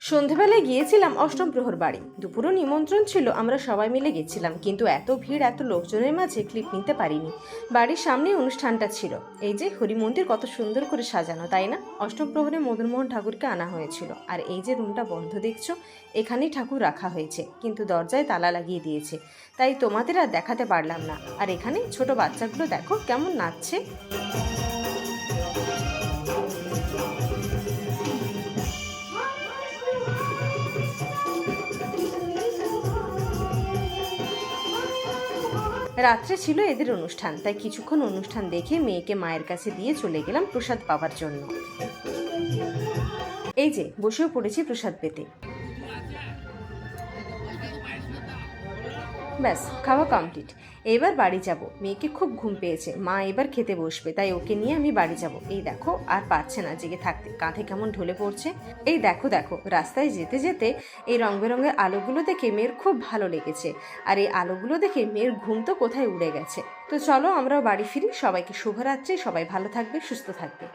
সন্ধেবেলায় গিয়েছিলাম অষ্টম প্রহর বাড়ি। দুপুরও নিমন্ত্রণ ছিল, আমরা সবাই মিলে গেছিলাম, কিন্তু এত ভিড়, এত লোকজনের মাঝে ক্লিপ নিতে পারিনি। বাড়ির সামনে অনুষ্ঠানটা ছিল। এই যে হরি মন্দির কত সুন্দর করে সাজানো, তাই না? অষ্টম প্রহরে মদনমোহন ঠাকুরকে আনা হয়েছিল। আর এই যে রুমটা বন্ধ দেখছো, এখানেই ঠাকুর রাখা হয়েছে, কিন্তু দরজায় তালা লাগিয়ে দিয়েছে, তাই তোমাদের আর দেখাতে পারলাম না। আর এখানে ছোট বাচ্চাগুলো দেখো কেমন নাচছে। রাত্রে ছিল এদের অনুষ্ঠান, তাই কিছুক্ষণ অনুষ্ঠান দেখে মেয়েকে মায়ের কাছে দিয়ে চলে গেলাম প্রসাদ পাওয়ার জন্য। এই যে বসেও পড়েছি প্রসাদ পেতে। ব্যাস, খাওয়া কমপ্লিট। এবার বাড়ি যাব। মেয়েকে খুব ঘুম পেয়েছে, মা এবার খেতে বসবে, তাই ওকে নিয়ে আমি বাড়ি যাব। এই দেখো আর পারছে না জেগে থাকতে, কাঁধে কেমন ঢলে পড়ছে। এই দেখো দেখো, রাস্তায় যেতে যেতে এই রং বেরঙের আলোগুলো দেখে মেয়ের খুব ভালো লেগেছে। আর এই আলোগুলো দেখে মেয়ের ঘুম তো কোথায় উড়ে গেছে। তো চলো আমরাও বাড়ি ফিরি। সবাইকে শুভরাত্রি, সবাই ভালো থাকবে, সুস্থ থাকবে।